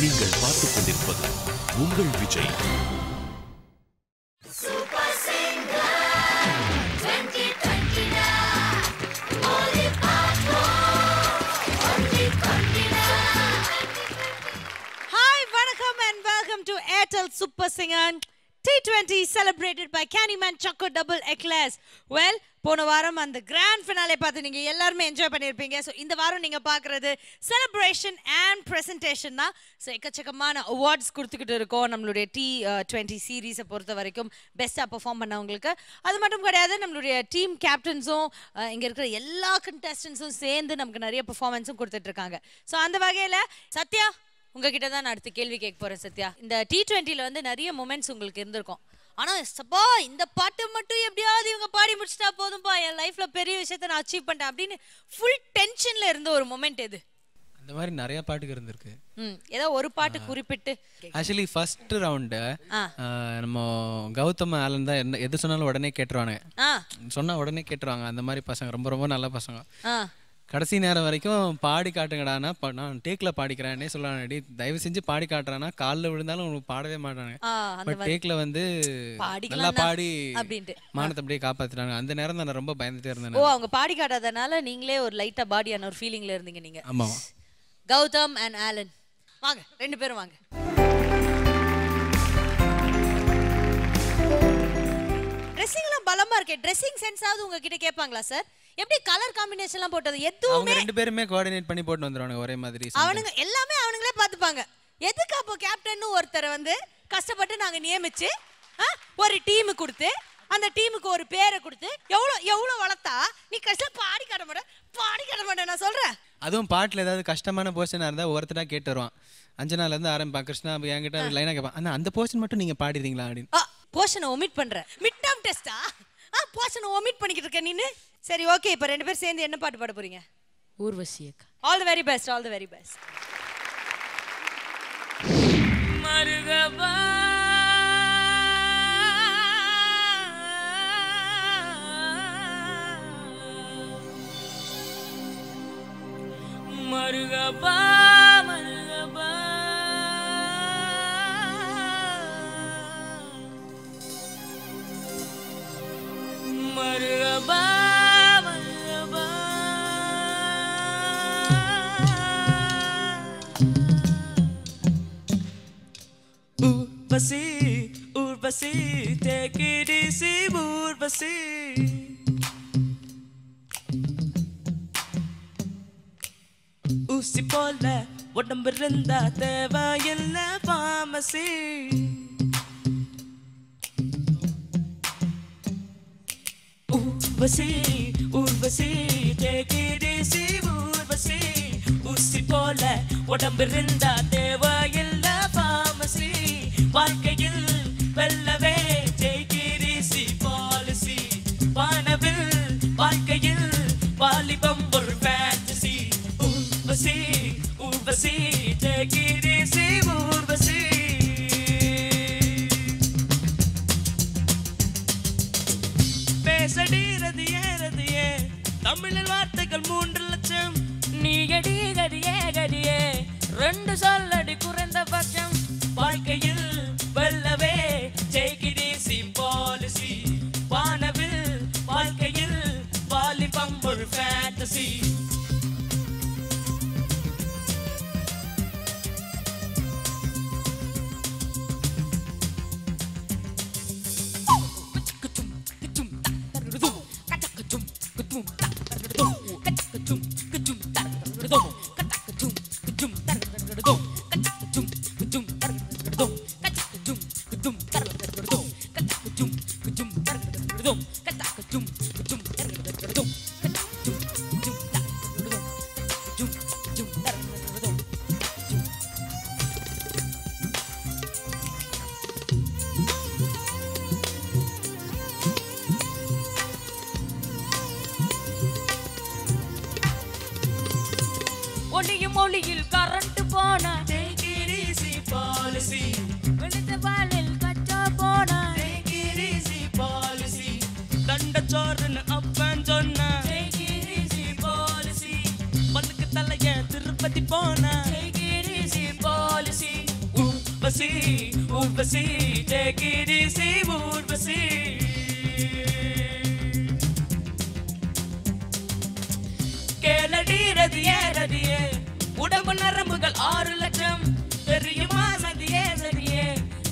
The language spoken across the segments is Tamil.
நீங்கள் பார்த்துக் கொண்டிருப்பது உங்கள் Vijay. To Airtel Super Singer T20 celebrated by Candyman Choco Double Eclairs. Well, போன வாரம் அந்த கிராண்ட் ஃபினாலே பார்த்து நீங்க எல்லாரும் என்ஜாய் பண்ணிருப்பீங்க. சோ இந்த வாரம் நீங்க பார்க்கிறது செலிப்ரேஷன் அண்ட் பிரசன்டேஷன் தான். சோ எக்கச்சக்கமான அவார்ட்ஸ் கொடுத்துக்கிட்டு இருக்கோம் நம்மளுடைய T20 சீரீஸை பொறுத்த வரைக்கும் பெஸ்ட்டாக பெர்ஃபார்ம் பண்ணவங்களுக்கு. அது மட்டும் கிடையாது, நம்மளுடைய டீம் கேப்டன்ஸும் இங்கே இருக்கிற எல்லா கண்டஸ்டன்ஸும் சேர்ந்து நமக்கு நிறைய பெர்ஃபார்மன்ஸும் கொடுத்துட்டு இருக்காங்க. ஸோ அந்த வகையில் சத்யா, உங்ககிட்ட தான் நான் அடுத்த கேள்வி கேட்க போறேன். சத்யா, இந்த T20ல வந்து நிறைய மொமெண்ட்ஸ் உங்களுக்கு இருந்திருக்கும். ஆனா சப்பா இந்த பாட்டு மட்டும் எப்படியாவது இவங்க பாடி முடிச்சிட்டா போதும்பா, என் லைஃப்ல பெரிய விஷயத்தை நான் அச்சீவ் பண்ணிட்டேன் அப்படின்னு ஃபுல் டென்ஷன்ல இருந்த ஒரு மொமெண்ட் எது? அந்த மாதிரி நிறைய பாட்டுக்கு இருந்திருக்கு. ஏதோ ஒரு பாட்டு குறிப்பிட்டு. ஆக்சுவலி ஃபர்ஸ்ட் ரவுண்டு நம்ம கௌதம் ஆலன் தான் எது சொன்னாலும் உடனே கேட்டுருவானுங்க. சொன்னா உடனே கேட்டுருவாங்க. அந்த மாதிரி பசங்க ரொம்ப ரொம்ப நல்ல பசங்க. கடைசி நேரம் வரைக்கும் பாடி காட்டுங்கடானா நான் டேக்ல பாடிக்கிறேன்னே சொல்லுவாங்க. தயவு செஞ்சு பாடி காட்டுறானா காலில் விழுந்தாலும் உங்களுக்கு பாடவே மாட்டாங்க. பட் டேக்ல வந்து நல்லா பாடி மானத்தை அப்படியே காப்பாத்துறாங்க. அந்த நேரம் தான் நான் ரொம்ப பயந்துட்டே இருந்தேன். ஓ, அவங்க பாடி காட்டாதனால நீங்களே ஒரு லைட்டா பாடியான ஒரு ஃபீலிங்ல இருந்தீங்க நீங்க. ஆமா. கௌதம் அண்ட் ஆலன் வாங்க, ரெண்டு பேரும் வாங்க. ட்ரெஸ்ஸிங் எல்லாம் பலமா இருக்கு. ட்ரெஸ்ஸிங் சென்ஸாவது உங்ககிட்ட கேட்பாங்களா சார்? எப்படி கலர் காம்பினேஷன்லாம் போட்டது? எதுவுமே ரெண்டு பேருமே கோஆர்டினேட் பண்ணி போட்டு வந்துருவாங்க ஒரே மாதிரி. அவனுங்க எல்லாமே அவனுங்களே பார்த்துப்பாங்க. எதுக்கு அப்போ கேப்டன் ஒருத்தரை வந்து கஷ்டப்பட்டு நாங்க நியமிச்சு ஒரு டீம் கொடுத்து அந்த டீமுக்கு ஒரு பேரை கொடுத்து எவ்வளோ வளர்த்தா நீ கஷ்டம் பாடி காட்ட மாட்டேன் நான் சொல்றேன். அதுவும் பாட்டில் ஏதாவது கஷ்டமான போர்ஷனாக இருந்தால் ஒருத்தராக கேட்டு வருவான். அஞ்சனாலேருந்து ஆரம்பிப்பா, கிருஷ்ணா என்கிட்ட லைனாக கேட்பான், ஆனால் அந்த போர்ஷன் மட்டும் நீங்கள் பாடிடுறீங்களா அப்படின்னு. போர்ஷனை ஒமிட் பண்ணுறேன். மிட் டேர்ம் டெஸ்டா? போர்ஷனை ஒமிட் பண்ணிக்கிட்டு இருக்கேன் நீனு. சரி, ஓகே. இப்போ ரெண்டு பேரும் சேர்ந்து என்ன பாட்டு பாட போறீங்க? ஊர்வசி அக்கா. All the very best, all the very best. மருகபா மருகபா மருகபா மருகபா மருகபா Urvashi Urvashi take it easy Urvashi ஊசி போல உடம்பு இருந்தா தேவையில்ல பாமசி Urvashi Urvashi take it easy Urvashi ஊசி போல உடம்பு இருந்தா தேவையில்ல பாமசி வாழ்க்கையில் வெல்லவே take it easy பாலிசி வானவில் வாழ்க்கையில் வாலிபம் ஒரு fantasy Urvashi Urvashi take it easy Urvashi பேசடி ரதியே தமிழில் வார்த்தைகள் 3 லட்சம் நீ கடி கடியே கடியே 2 சொல்லடி குறைந்த பட்சம் வாழ்க்கையில் வெல்லவே take it easy பாலிசி வானவில் வாழ்க்கையில் வாலிபம் ஒரு ஃபேண்டசி ஒளியும் ஒளியில் கரண்ட் போனா take it easy பாலிசி வெளிச்ச பாலில் கச்சா போனா take it easy பாலிசி தண்டச்சோறுன்னு அப்பன் சொன்னா take it easy பாலிசி மண்ணுக்கு தலைய திருப்பதி போனா take it easy policy Urvashi Urvashi take it easy Urvashi கேளடி ரதியே ரதியே உடம்பு நரம்புகள் 6 லட்சம் தெரியுமா சதியே சதியே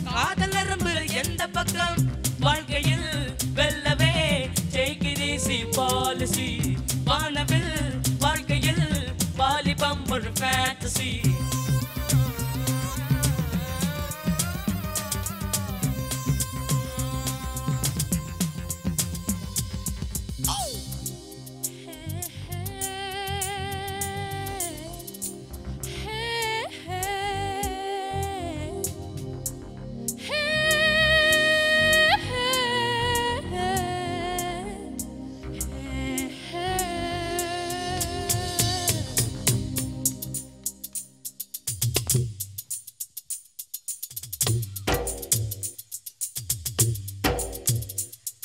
காதல் நரம்பு எந்த பக்கம் வாழ்க்கையில் வெல்லவே take it easy policy வானவில் வாழ்க்கையில் வாலிபம் ஒரு fantasy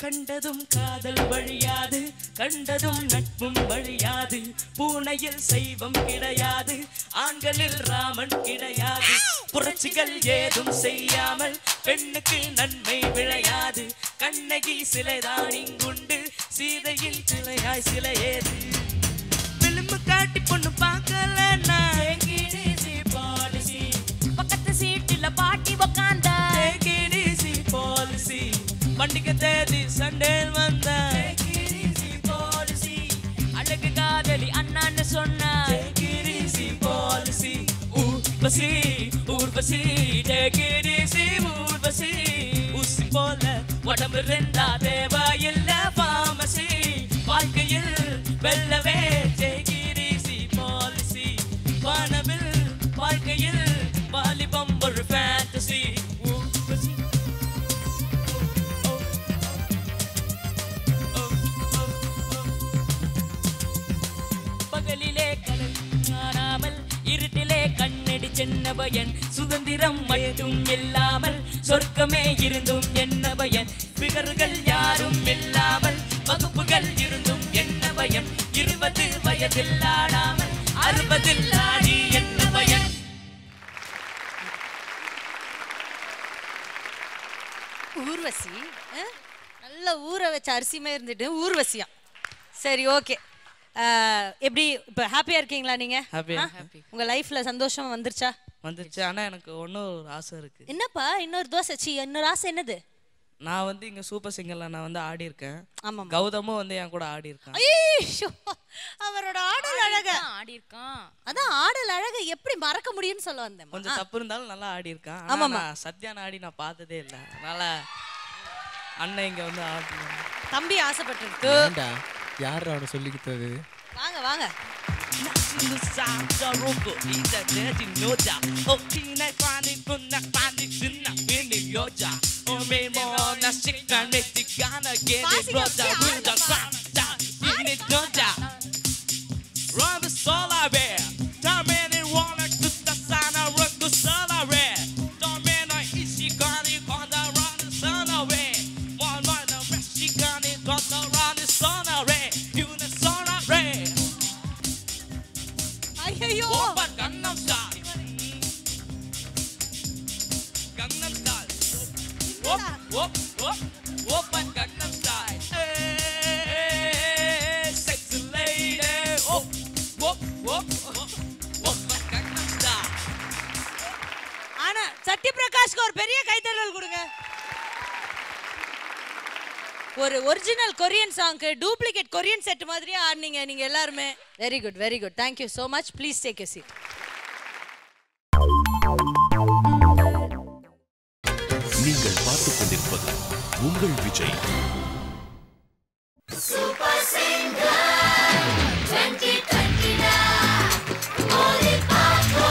கண்டதும் காதல் வழியாது கண்டதும் நட்பும் வழியாது பூனையில் சைவம் கிடையாது ஆண்களில் ராமன் கிடையாது புரட்சிகள் ஏதும் செய்யாமல் பெண்ணுக்கு நன்மை விளையாது கண்ணகி சிலைதான் இங்குண்டு சீதையில் சிலையாய் சிலையேது விளிம்பு காட்டி பொண்ணு பார்க்கலன்னா பாலிசி பக்கத்து சீட்டில் பாட்டி உக்காந்தா பாலிசி பண்டிகை தேதி சண்டேல் வந்த அழகு காதலி அண்ணான்னு சொன்ன பாலிசி ஊர்வசி ஊர்வசி ஊர்வசி ஊசி போல உடம்பு ரெண்டா தேவா இல்ல பாமசி வாழ்க்கையில் வெல்லவே பாலிசி வானவில் வாழ்க்கையில் வாலிபம் ஒரு ஃபேண்டசி ஊர்வசி இருட்டிலே கண்ணடி சென்ன பயன் சுதந்திரம் மட்டும் இல்லாமல் சொர்க்கமே இருந்தும் என்ன பயன் பிகர்கள் யாரும் இல்லாமல் வகுப்புகள் இருந்தும் என்ன பயம் 20 வயதில் ஆடாமல் 60 ஆடி என்ன பயன் ஊர்வசி நல்ல ஊற வச்ச அரிசிமே இருந்துட்டு ஊர்வசியா சரி ஓகே எப்படி இப்போ ஹாப்பியா இருக்கீங்களா நீங்க உங்க லைஃப்ல சந்தோஷம் வந்துருச்சா வந்துருச்சு ஆனா எனக்கு ஒரு ஆசை இருக்கு என்னப்பா இன்னொரு தோசை இன்னொரு ஆசை என்னது நான் வந்து இங்க சூப்பர் சிங்கர்ல நான் வந்து ஆடி இருக்கேன் ஆமா கௌதமும் வந்து என் கூட ஆடி இருக்கான் ஐயோ அவரோட ஆடல் அழக ஆடி இருக்கான் அதான் ஆடல் அழக எப்படி மறக்க முடியும்னு சொல்ல வந்தேன் கொஞ்சம் தப்பு இருந்தாலும் நல்லா ஆடி இருக்கான் ஆமாமா சத்யான் ஆடி நான் பார்த்ததே இல்லை அதனால அண்ணன் இங்க வந்து ஆடி தம்பி ஆசைப்பட்டிருக்கு யார் அவனை சொல்லிக்கிட்டது வாங்க வாங்க ஐயோ Gangnam Style Gangnam Style Whoop whoop whoop whoop and Gangnam Style Hey sexy lady Whoop whoop whoop whoop and Gangnam Style ஆனா சத்யபிரகாஷ்க்கு ஒரு பெரிய கைத்தட்டல் கொடுங்க ஒரு ஒரிஜினல் கொரியன் சாங்க்கு டூப்ளிகேட் கொரியன் செட் மாதிரியே ஆடுனீங்க நீங்க எல்லாரும் very good thank you so much please take a seat நீங்கள் பார்த்துக் கொண்டிருப்பது உங்கள் விஜய் சூப்பர் சிங்கர் 2029 ஓடி பாப்போ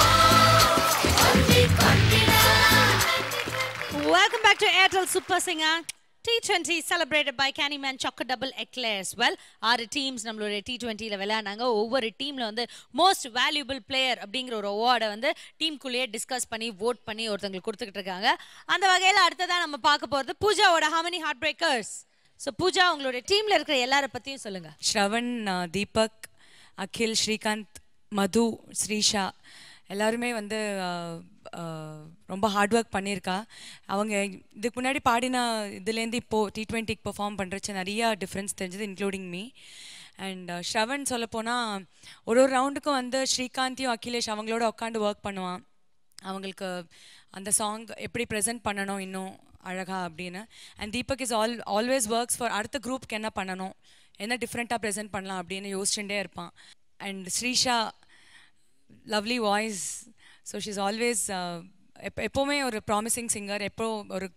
ஓடி கண்டினா welcome back to Airtel Super Singer T20 celebrated by Candyman Choco Double Eclairs. Well, 6 teams நம்மளோட T20 ல விளையாடுனாங்க. ஒவ்வொரு டீம்ல வந்து most valuable player அப்படிங்கிற ஒரு அவார்டை வந்து டீமுக்குள்ளேயே டிஸ்கஸ் பண்ணி vote பண்ணி ஒருத்தங்களுக்கு கொடுத்துக்கிட்டு இருக்காங்க. அந்த வகையில் அடுத்ததான் நம்ம பார்க்க போறது பூஜாவோட How many Heartbreakers. So Pooja உங்களோட டீம்ல இருக்கிற எல்லாரை பத்தியும் சொல்லுங்க. ஸ்ரவன், தீபக், அகில், ஸ்ரீகாந்த், மது, ஸ்ரீஷா எல்லாருமே வந்து ரொம்ப ஹார்ட் ஒர்க் பண்ணியிருக்கா. அவங்க இதுக்கு முன்னாடி பாடின இதுலேருந்து இப்போது T20க்கு பெர்ஃபார்ம் பண்ணுறச்சு நிறையா டிஃப்ரென்ஸ் தெரிஞ்சது, இன்க்ளூடிங் மீ. அண்ட் ஷ்ரவன் சொல்லப்போனால் ஒரு ரவுண்டுக்கும் வந்து ஸ்ரீகாந்தையும் அகிலேஷ் அவங்களோட உட்காந்து ஒர்க் பண்ணுவான். அவங்களுக்கு அந்த சாங் எப்படி ப்ரெசென்ட் பண்ணணும் இன்னும் அழகா அப்படின்னு. And Deepak is always works for அடுத்த குரூப்க்கு என்ன பண்ணணும், என்ன டிஃப்ரெண்ட்டாக ப்ரெசென்ட் பண்ணலாம் அப்படின்னு யோசிச்சுட்டே இருப்பான். And Srisha lovely voice. So she's always எப்போவுமே ஒரு ப்ராமிசிங் சிங்கர். எப்போ ஒரு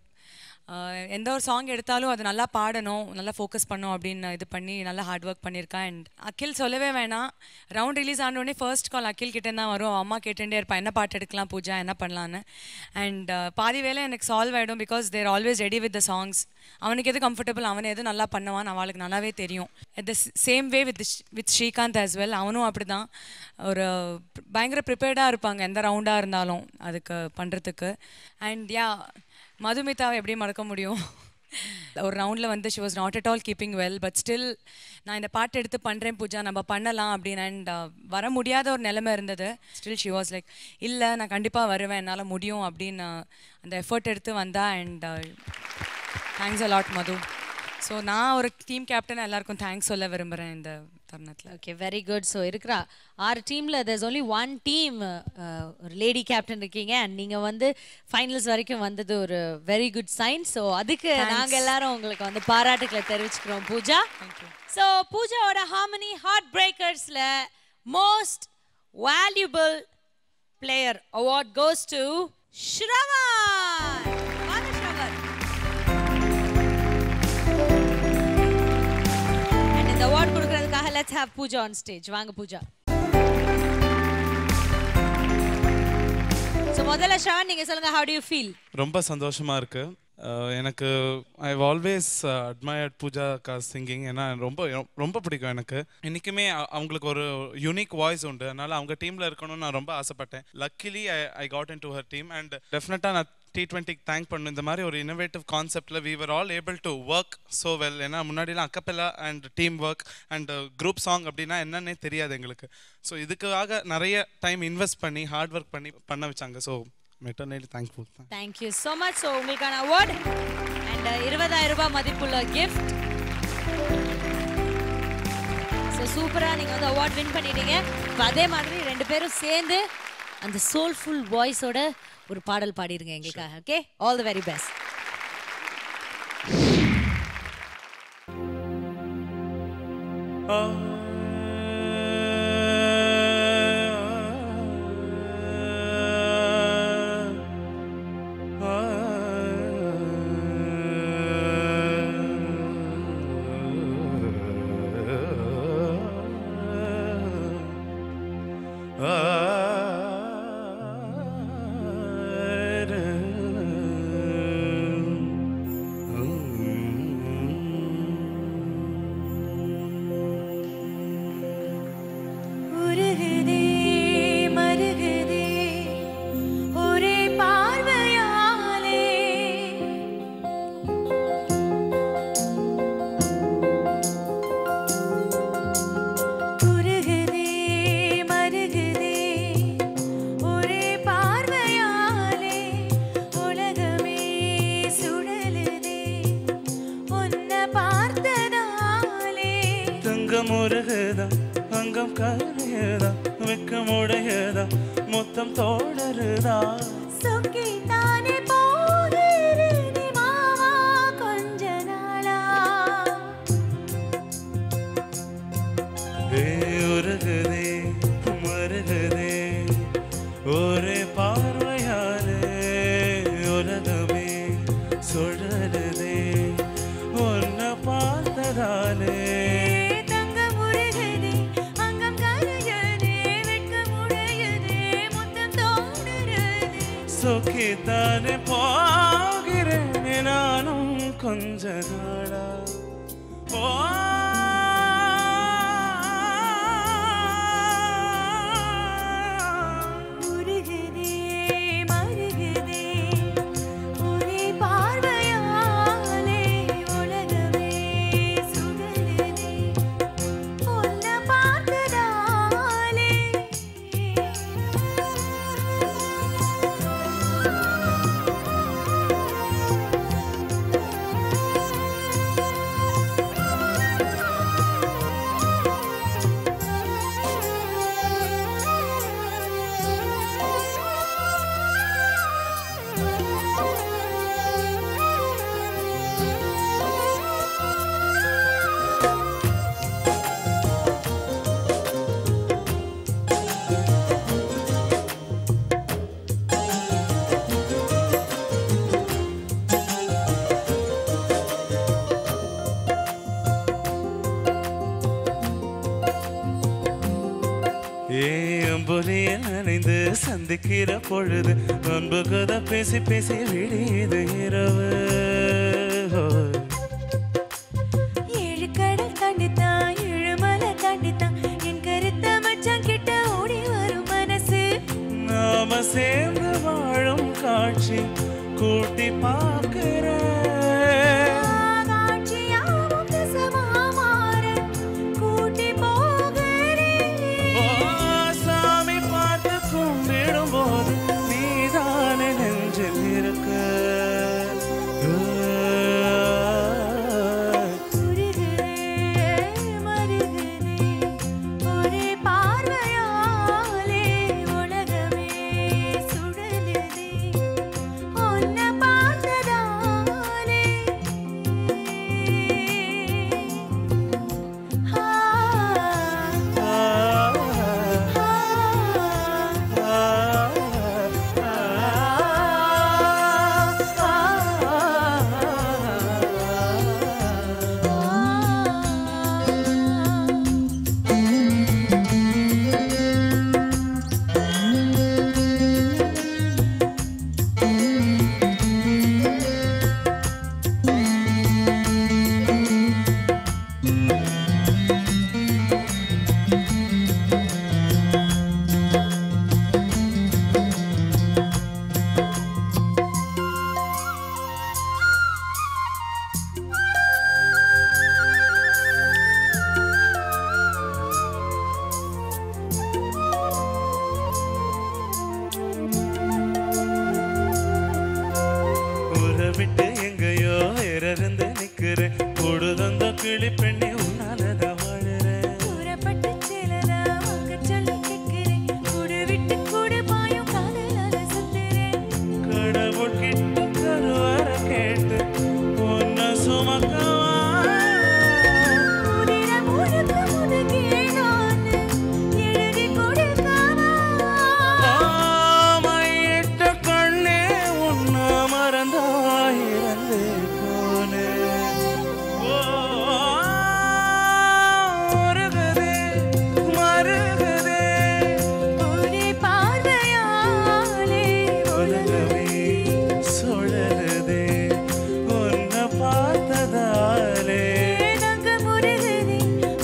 எந்த ஒரு சாங் எடுத்தாலும் அது நல்லா பாடணும், நல்லா ஃபோக்கஸ் பண்ணணும் அப்படின்னு இது பண்ணி நல்லா ஹார்ட் ஒர்க் பண்ணியிருக்கா. அண்ட் அகில் சொல்லவே வேணாம், ரவுண்ட் ரிலீஸ் ஆனோடனே ஃபர்ஸ்ட் கால் அகில் கிட்டே தான் வரும். அம்மா கேட்டுகிட்டே இருப்பான் என்ன பாட்டு எடுக்கலாம் பூஜா, என்ன பண்ணலான்னு. அண்ட் பாதி வேலை எனக்கு சால்வ் ஆகிடும், because there always ready with the songs. அவனுக்கு எது கம்ஃபர்டபுள், அவனை எது நல்லா பண்ணுவான் அவளுக்கு நல்லாவே தெரியும். At the same way with Srikanth as well. அவனும் அப்படி தான் ஒரு பயங்கர ப்ரிப்பேர்டாக இருப்பாங்க எந்த ரவுண்டாக இருந்தாலும் அதுக்கு பண்ணுறதுக்கு. அண்ட் மதுமிதாவை எப்படி மறக்க முடியும், ஒரு ரவுண்டில் வந்து she was not at all keeping well, but still நான் இந்த பாட்டு எடுத்து பண்ணுறேன் பூஜா நம்ம பண்ணலாம் அப்படின்னு. அண்ட் வர முடியாத ஒரு நிலைமை இருந்தது. ஸ்டில் ஷி வாஸ் லைக் இல்லை நான் கண்டிப்பாக வருவேன், என்னால் முடியும் அப்படின்னு அந்த எஃபர்ட் எடுத்து வந்தா. And thanks a lot Madhu. So நான் ஒரு டீம் கேப்டன் எல்லாருக்கும் தேங்க்ஸ் சொல்ல விரும்புகிறேன் இந்த தருணத்தில். Okay, very good. ஸோ இருக்கிற 6 டீமில் there's only 1 டீம் ஒரு லேடி கேப்டன் இருக்கீங்க. அண்ட் நீங்கள் வந்து ஃபைனல்ஸ் வரைக்கும் வந்தது ஒரு வெரி குட் சைன். ஸோ அதுக்கு நாங்கள் எல்லாரும் உங்களுக்கு வந்து பாராட்டுக்களை தெரிவிச்சுக்கிறோம் பூஜா. ஸோ பூஜாவோட ஹார்மனி ஹார்ட் பிரேக்கர்ஸில் most valuable player award goes to Shravan. இந்த அவார்ட் கொடுக்கிறதுக்காக let's have Pooja on stage. வாங்க பூஜா. சோ முதல்ல ஷான் நீங்க சொல்லுங்க, how do you feel? ரொம்ப சந்தோஷமா இருக்கு. எனக்கு I have always admired Pooja கா சிங்கிங். ஏன்னா ரொம்ப ரொம்ப பிடிக்கும் எனக்கு. இன்றைக்குமே அவங்களுக்கு ஒரு யூனிக் வாய்ஸ் உண்டு, அதனால் அவங்க டீமில் இருக்கணும்னு நான் ரொம்ப ஆசைப்பட்டேன். Luckily I got in to her team. And டெஃபினட்டாக நான் T20க்கு தேங்க் பண்ணணும். இந்த மாதிரி ஒரு இன்னோவேட்டிவ் கான்செப்டில் we were all able to work so well. ஏன்னா முன்னாடிலாம் a cappella and team work and group song அப்படின்னா என்னன்னே தெரியாது எங்களுக்கு. ஸோ இதுக்காக நிறைய டைம் இன்வெஸ்ட் பண்ணி ஹார்ட் ஒர்க் பண்ண வச்சாங்க. So maternally thankful. Thank you so much. So உங்களுக்கான அவார்ட் அண்ட் 20,000 ரூபாய் மதிப்புள்ள கிஃப்ட். ஸோ சூப்பராக நீங்கள் வந்து அவார்ட் வின் பண்ணிட்டீங்க. இப்போ அதே மாதிரி 2 பேரும் சேர்ந்து அந்த சோல்ஃபுல் வாய்ஸோட ஒரு பாடல் பாடிருங்க எங்களுக்காக. Okay, all the very best. முருகுதா அங்கம் கரையுதா வெக்கமுடையதா மொத்தம் தோடருதா சொக்கி தானே போகிறேனே மாமா கொஞ்ச நாளா உருகுதே மருகுதே ஒரே பார்வையாலே உலகமே சுழலுதே உன்னை பார்த்ததாலே சொக்கித்தானே போகிறேன் நானும் கொஞ்ச நாளா முருகுதே மருகுதே ஒரே பார்வையாலே உலகமே சுழலுதே உன்னை பார்த்ததாலே சந்திக்கிற பொழுது அன்பு கதை பேசி பேசி விடியுது இரவு. ஏழு கடல் தாண்டித்தான் ஏழுமலை தாண்டித்தான் என் கருத்த மச்சான் கிட்ட ஓடி வரும் மனசு. நாம சேர்ந்து வாழும் காட்சி கூட்டி பார்க்கிறேன். சாமி பார்த்து கும்பிடும் போது நீதானே நெஞ்சில் இருக்க. விட்டு எங்கேயோ இருந்து நிக்கிறேன். பொழுதந்த கிளி பெண்ணி உன்னாலத வாழுறேன். கூறப்பட்டு செல்லதா வாங்க சொல்லி கேட்கிறேன். கூடு விட்டு கூடு பாயும் காதலால சுத்துறேன். கடவுள் கிட்ட கருவற கேட்டு பொன்ன சுமக்கவா. உதிர முழுக்க முதுகே நான் எழுதி கொடுக்கவா. மையிட்ட கண்ணே உன்ன மறந்தாயிரந்து போனே. மருகதே மருகதே ஒரே பார்வையாலே உலகமே சுழலுதே உன்ன பார்த்ததாலே. அங்க முருகனே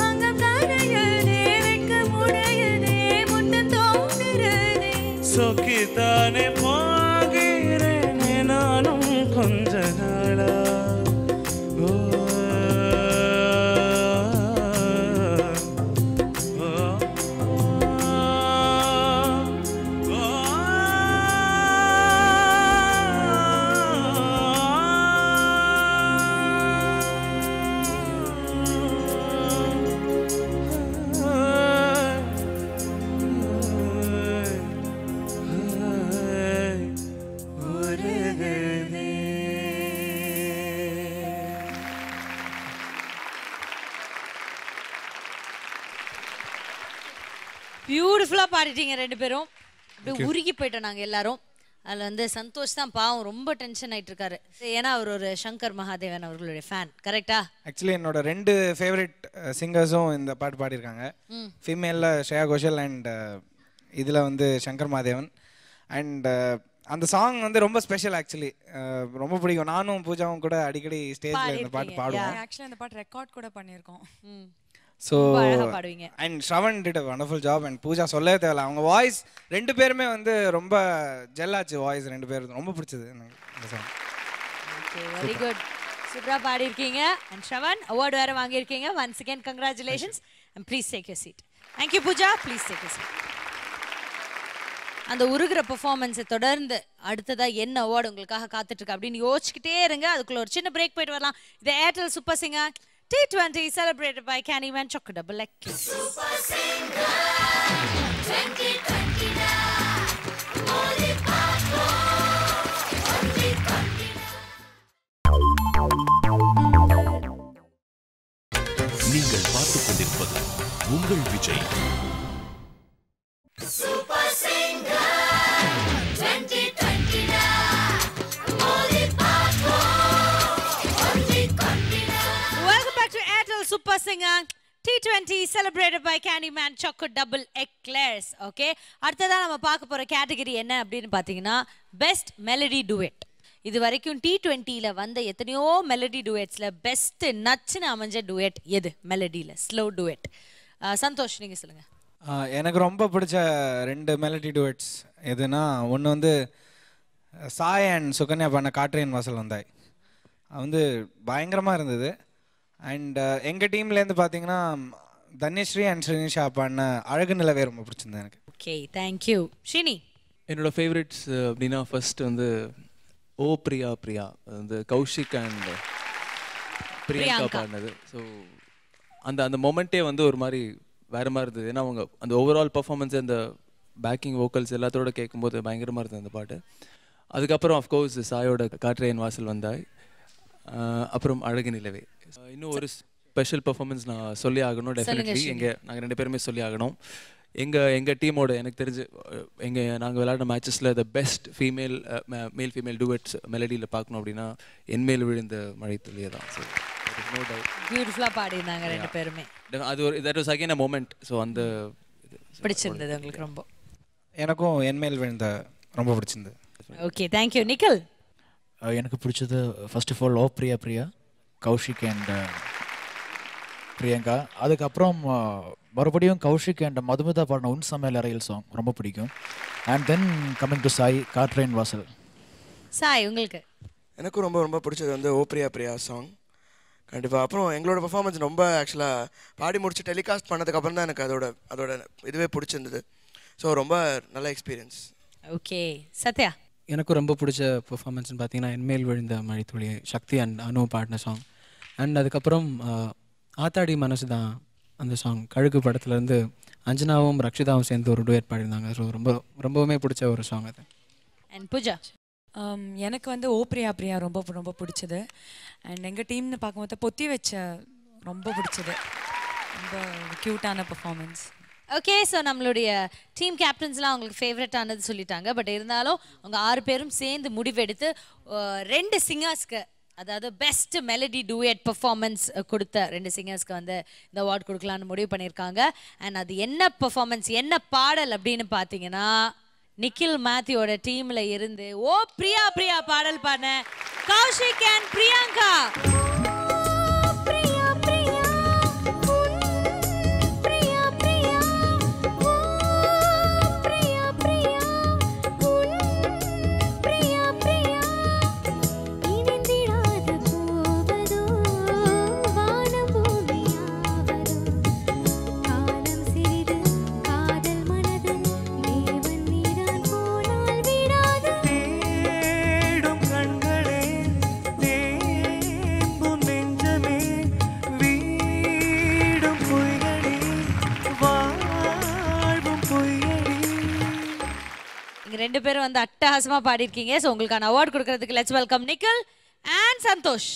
அங்கம் கரையதே வெட்க முடையதே முட்டம் தோன்றுறதே. சொக்கித்தானே போகிறேனே நானும் கொஞ்ச நாளா. ஓ, ஓ, ஓ, பியூட்டிஃபுல்லா பாடிட்டீங்க ரெண்டு பேரும். அப்படியே உருகி போயிட்டோம் நாங்க எல்லாரும். அதுல வந்து சந்தோஷ் தான் பாவம் ரொம்ப டென்ஷன் ஆயிட்டு இருக்காரு. ஏன்னா அவர் ஒரு சங்கர் மகாதேவன் அவர்களுடைய ஃபேன். கரெக்டா? ஆக்சுவலி என்னோட 2 ஃபேவரட் சிங்கர்ஸும் இந்த பாட்டு பாடியிருக்காங்க. ஃபீமேலில் ஸ்ரேயா கோஷல் அண்ட் இதில் வந்து சங்கர் மகாதேவன். அண்ட் அந்த சாங் வந்து ரொம்ப ஸ்பெஷல். ஆக்சுவலி ரொம்ப பிடிக்கும். நானும் பூஜாவும் கூட அடிக்கடி ஸ்டேஜில் இந்த பாட்டு பாடுவோம். ஆக்சுவலி அந்த பாட்டு ரெக்கார்ட் கூட பண்ணியிருக்கோம். So and Shravan did a wonderful job. And Pooja சொல்லவே தேவையில்ல. அவங்க வாய்ஸ் ரெண்டு பேருமே வந்து ரொம்ப ஜெல்லாச்சு. வாய்ஸ் ரெண்டு பேரும் ரொம்ப பிடிச்சது இந்த சாங். Okay, very good. சூப்பரா பாடி இருக்கீங்க. அண்ட் ஸ்ரவன் அவார்ட் வேற வாங்கி இருக்கீங்க. once again congratulations and please take your seat. thank you Pooja. please take your seat. அந்த உருகிற பெர்ஃபார்மன்ஸை தொடர்ந்து அடுத்ததா என்ன அவார்டு உங்களுக்காக காத்துட்டு இருக்கு அப்படின்னு யோசிச்சுக்கிட்டே இருங்க. அதுக்குள்ள ஒரு சின்ன பிரேக் போயிட்டு வரலாம். இது Airtel super singer T20 celebrated by Candyman Choco Double X. Super Singer 2020 Only Papo Only நீங்கள் பார்த்துக் கொண்டிருப்பது உங்கள் Vijay. Super Singer 2020 Only Papo Only Welcome back to Airtel Super Singer T20 celebrated by Candyman Choco Double Eclairs. Okay, அடுத்ததா நம்ம பார்க்க போற கேட்டகரி என்ன அப்படின்னு பாத்தீங்கன்னா பெஸ்ட் மெலடி டுவெட். இது வரைக்கும் T20ல வந்த எத்தனையோ மெலடி டுவெட்ஸ்ல பெஸ்ட் நச்சுன்னு அமைஞ்ச டுவெட் எது மெலடியில ஸ்லோ டுவெட்? சந்தோஷ் நீங்க சொல்லுங்க. எனக்கு ரொம்ப பிடிச்ச 2 மெலடி டுவெட்ஸ் எதுனா ஒன்று வந்து சாய் அண்ட் சுகன்யா பண்ண காற்றேன் வாசல் வந்தாய். அது வந்து பயங்கரமாக இருந்தது. அண்ட் எங்கள் டீம்லேருந்து பார்த்தீங்கன்னா தன்யஸ்ரீ அண்ட் ஸ்ரீனிஷா பண்ண அழகு நிலவே ரொம்ப பிடிச்சிருந்தது எனக்கு. Okay, thank you. ஷினி, என்னோட ஃபேவரட்ஸ் அப்படின்னா ஃபர்ஸ்ட் வந்து ஓ பிரியா பிரியா வந்து கௌஷிக் அண்ட் பிரியங்கா பாடினது. ஸோ அந்த அந்த மொமெண்ட்டே வந்து ஒரு மாதிரி வேறு மாதிரி இருந்தது. ஏன்னா அவங்க அந்த ஓவரால் பர்ஃபார்மன்ஸ் அந்த பேக்கிங் வோக்கல்ஸ் எல்லாத்தோட கேட்கும்போது பயங்கரமாக இருந்தது அந்த பாட்டு. அதுக்கப்புறம் அஃப்கோர்ஸ் சாயோட காற்றேன் வாசல் வந்தாய், அப்புறம் அழகு நிலவே. இன்னும் ஒரு ஸ்பெஷல் பர்ஃபார்மன்ஸ் நான் சொல்லி ஆகணும். டெஃபினெட்லி நாங்கள் 2 பேருமே சொல்லி ஆகணும். எங்கள் டீமோட எனக்கு தெரிஞ்சு நாங்கள் விளையாடின மேட்சஸில் த பெஸ்ட் மேல் ஃபீமேல் டூவெட்ஸ் மெலடியில் பார்க்கணும் அப்படின்னா என்மேல் விழுந்த மழை துளியே தான். ஸோ நோ டவுட் பியூட்டிஃபுல்லா பாடினாங்க 2 பேருமே. அது ஒரு that was again a moment. So அந்த பிடிச்சிருந்தது உங்களுக்கு ரொம்ப? எனக்கும் என்மேல் விழுந்த ரொம்ப பிடிச்சிருந்தது. Okay, thank you. நிக்கல், எனக்கு பிடிச்சது first of all oh Priya Priya Kaushik and Priyanka. அதுக்கப்புறம் மறுபடியும் கௌஷிக் அண்ட் மதுமிதா பாடின உன் சமையல் அறையில் சாங் ரொம்ப பிடிக்கும். And then coming to Sai காற்றேன் வாசல். சாய் உங்களுக்கு? எனக்கும் ரொம்ப ரொம்ப பிடிச்சது வந்து ஓ பிரியா பிரியா சாங் கண்டிப்பாக. அப்புறம் எங்களோட பர்ஃபார்மன்ஸ் ரொம்ப ஆக்சுவலாக பாடி முடிச்சு டெலிகாஸ்ட் பண்ணதுக்கப்புறம் தான் எனக்கு அதோட இதுவே பிடிச்சிருந்தது. ஸோ ரொம்ப நல்ல எக்ஸ்பீரியன்ஸ். ஓகே, சத்யா? எனக்கும் ரொம்ப பிடிச்ச பெர்ஃபார்மன்ஸ்னு பார்த்தீங்கன்னா என்மேல் விழுந்த மழைத்துளி சக்தி அண்ட் அனு பாடின சாங். அண்ட் அதுக்கப்புறம் ஆத்தாடி மனசு தான் அந்த சாங் கழுகு படத்துலேருந்து அஞ்சனாவும் ரக்ஷிதாவும் சேர்ந்து ஒரு டுயட் பாடிருந்தாங்க. ஸோ ரொம்பவுமே பிடிச்ச ஒரு சாங் அது. அண்ட் பூஜா? எனக்கு வந்து ஓ பிரியா பிரியா ரொம்ப ரொம்ப பிடிச்சது. அண்ட் எங்கள் டீம்னு பார்க்கும்போது பொத்தி வச்ச ரொம்ப பிடிச்சது. ரொம்ப க்யூட்டான பர்ஃபார்மன்ஸ். ஓகே, ஸோ நம்மளுடைய டீம் கேப்டன்ஸ்லாம் அவங்களுக்கு ஃபேவரட் ஆனது சொல்லிட்டாங்க. பட் இருந்தாலும் அவங்க 6 பேரும் சேர்ந்து முடிவெடுத்து 2 சிங்கர்ஸ்க்கு, அதாவது பெஸ்ட் மெலடி டூயட் பெர்ஃபார்மன்ஸ் கொடுத்த 2 சிங்கர்ஸ்க்கு வந்து இந்த அவார்ட் கொடுக்கலான்னு முடிவு பண்ணியிருக்காங்க. அண்ட் அது என்ன பெர்ஃபார்மன்ஸ், என்ன பாடல் அப்படின்னு பார்த்தீங்கன்னா நிக்கில் மேத்யூவோட டீம்ல இருந்து ஓ பிரியா பிரியா பாடல் பாடின கௌஷிக் அண்ட் பிரியங்கா. நீங்க 2 பேரும் வந்து அட்டகாசமா பாடிருக்கீங்க. சோ உங்களுக்கான அவார்ட் கொடுக்கிறதுக்கு let's welcome Nikhil and Santosh.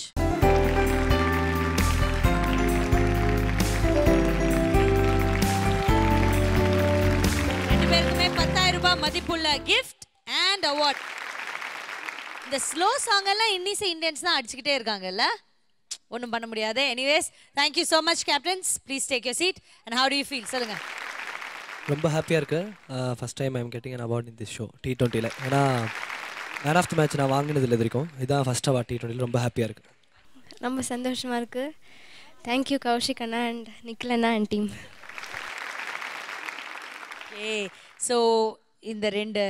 பேருக்குமே 10,000 ரூபாய் மதிப்புள்ள கிஃப்ட் அண்ட் அவார்ட். இந்த ஸ்லோ சாங் எல்லாம் இன்னிசை இந்தியன்ஸ் தான் அடிச்சுக்கிட்டே இருக்காங்கல்ல, ஒன்றும் பண்ண முடியாது. Anyways, thank you so much captains. Please take your seat. And how do you feel? சொல்லுங்க. ரொம்ப ஹாப்பியாக இருக்கு. First time I am getting an award in this show T20ல. ஏன்னா மேன் ஆஃப் தி மேட்ச் நான் வாங்கினதில்லை இது வரைக்கும். இதுதான் ஃபர்ஸ்ட் அவார்ட் T20ல. ரொம்ப ஹாப்பியாக இருக்கு. ரொம்ப சந்தோஷமாக இருக்கு. Thank you Kaushik Anna and Nikhil Anna and team. Okay, so இந்த 2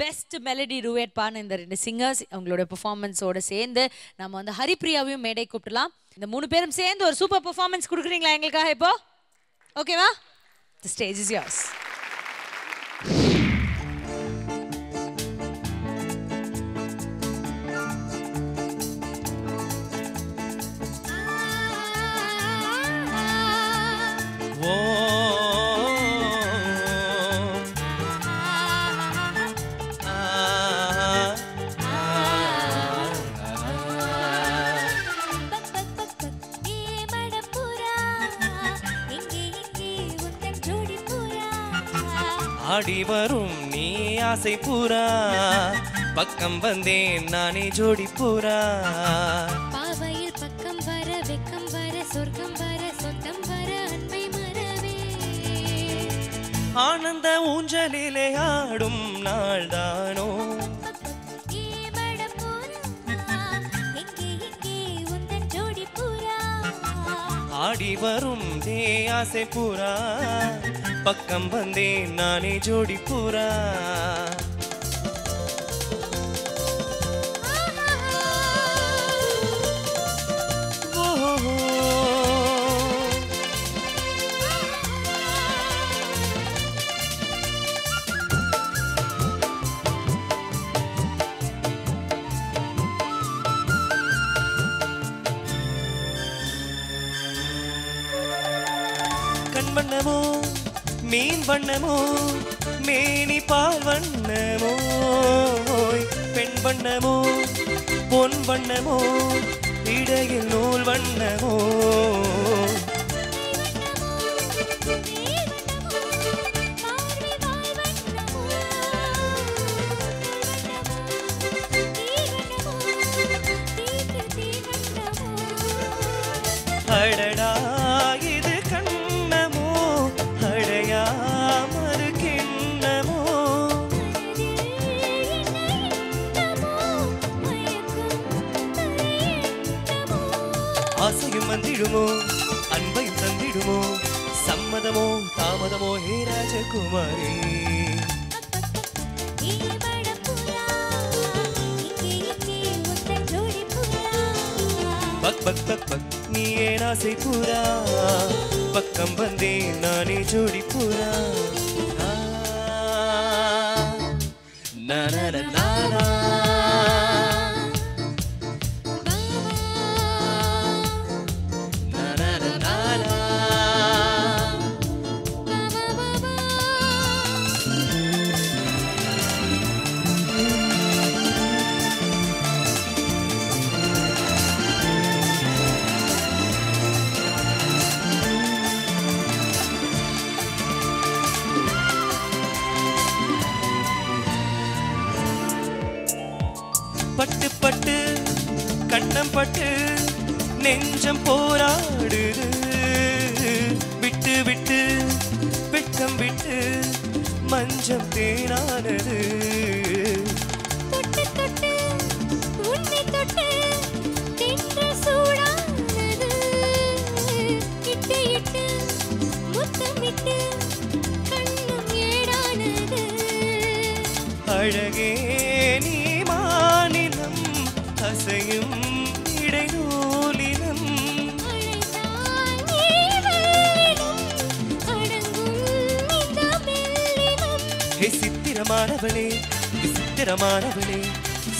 பெஸ்ட் மெலடி டூயட் பாடின இந்த 2 சிங்கர்ஸ் அவங்களோட பெர்ஃபார்மன்ஸோட சேர்ந்து நம்ம வந்து ஹரிப்ரியாவையும் மேடை கூப்பிடலாம். இந்த 3 பேரும் சேர்ந்து ஒரு சூப்பர் பெர்ஃபார்மன்ஸ் கொடுக்குறீங்களா எங்களுக்காக இப்போ? ஓகேவா? The stage is yours. ஆடி வரும் நீ ஆசை பூரா, பக்கம் வந்தேன் நானே ஜோடி பூரா. பாவையில் பக்கம் வர வெக்கம் வர சொர்க்கம் வர சொந்தம் வர ஆனந்த ஊஞ்சலிலே ஆடும் நாள்தானோ ஆடி வரும் ஆசை பூரா பக்கம் வந்தேன் நானே ஜோடி பூரா வண்ணமோ மீன் வண்ணமோ மேனி பால் வண்ணமோ பெண் வண்ணமோ பொன் வண்ணமோ இடையில் நூல் வண்ணமோ அடடா இது கண்ணமோ அடையா மறு கிண்ணமோ ஆசையும் வந்திடுமோ அன்பையும் தந்திடுமோ சம்மதமோ தாமதமோ ஹே ராஜகுமாரி பக் பக் பக் பக் நீ ஏன் ஆசை பூரா பக்கம் வந்தேன் நானே ஜோடி பூரா பட்டு பட்டு கண்ணம் பட்டு நெஞ்சம் போராடுது விட்டு விட்டு வெட்கம் விட்டு மஞ்சம் தேனானது தொட்டு தொட்டு உன்னை தொட்டு தென்ற சூடானது இட்டு இட்டு முத்தமிட்டு கண்ணும் ஏடானது அழகே நீ மாநிலம் அசையும் இடைநூலினம் சித்திரமானவளே விசித்திரமானவளே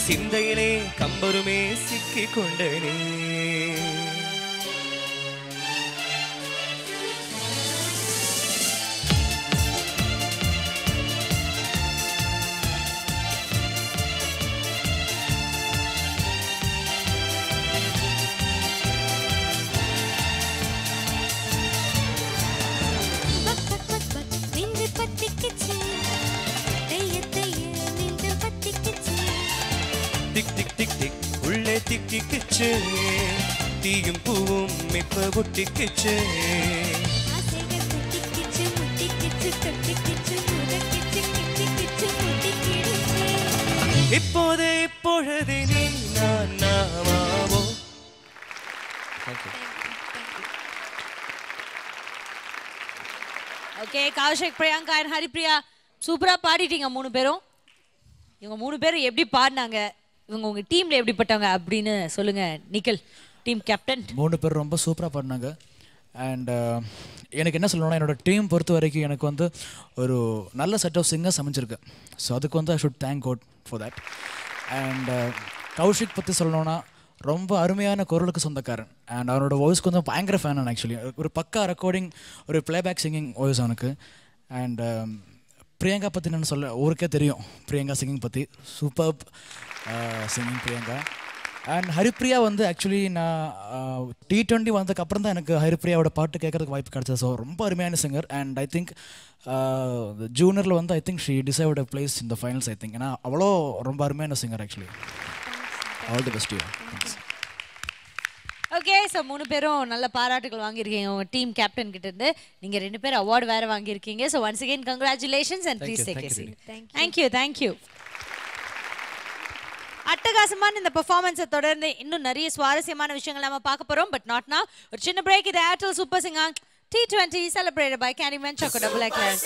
சிந்தையிலே கம்பருமே சிக்கிக் கொண்டனே டிக் டிக் டிக் டிக் உள்ளே திக்கிக்குச்சு தீயும் பூவும் இப்ப ஒட்டிக்குச்சு இப்போது இப்பொழுது நீ நான் நாமாவோ. ஓகே கௌஷிக் பிரியங்கா அண்ட் ஹரிப்ரியா சூப்பரா பாடிட்டீங்க மூணு பேரும். இவங்க மூணு பேரும் எப்படி பாடினாங்க, இவங்க உங்க டீம்ல எப்படிப்பட்டவங்க அப்படின்னு சொல்லுங்க நிக்கில், டீம் கேப்டன். மூணு பேர் ரொம்ப சூப்பராக பாடினாங்க. அண்ட் எனக்கு என்ன சொல்லணும்னா, என்னோட டீம் பொறுத்த வரைக்கும் எனக்கு வந்து ஒரு நல்ல செட் ஆஃப் சிங்கர்ஸ் அமைஞ்சிருக்கு. ஸோ அதுக்கு வந்து I should thank God for that. And Kaushik பற்றி சொல்லணும்னா ரொம்ப அருமையான குரலுக்கு சொந்தக்காரன். அண்ட் அவனோட வாய்ஸ்க்கு வந்து பயங்கர ஃபேன் நான் ஆக்சுவலி. ஒரு பக்கா ரெக்கார்டிங், ஒரு பிளேபேக் சிங்கிங் வாய்ஸ் அவனுக்கு. அண்ட் பிரியங்கா பற்றி நான் சொல்ல ஊருக்கே தெரியும், பிரியங்கா சிங்கிங் பற்றி super singing Priyanka. And Haripriya வந்து ஆக்சுவலி நான் T20 வந்ததுக்கப்புறம் தான் எனக்கு ஹரிப்ரியாவோட பாட்டு கேட்கறதுக்கு வாய்ப்பு கிடச்சது. ஸோ ரொம்ப அருமையான சிங்கர். அண்ட் ஐ திங்க் ஜூனியரில் வந்து I think she deserved a place in the finals I think. ஏன்னா அவ்வளோ ரொம்ப அருமையான singer actually. All the best you. Okay so 3 பேரும் நல்ல பாராட்டுகள் வாங்கியிருக்கீங்க உங்க டீம் கேப்டன் கிட்ட இருந்து. நீங்க 2 பேர் அவார்டு வேற வாங்கியிருக்கீங்க. So once again congratulations and please take a seat. Thank you. அட்டகாசமான இந்த பெர்ஃபார்மன்ஸை தொடர்ந்து இன்னும் நிறைய சுவாரஸ்யமான விஷயங்கள் நம்ம பார்க்க போறோம். பட் நாட் நவ. ஒரு சின்ன பிரேக். இது Airtel super singer T20 celebrated by Candyman Choco Double Eclairs.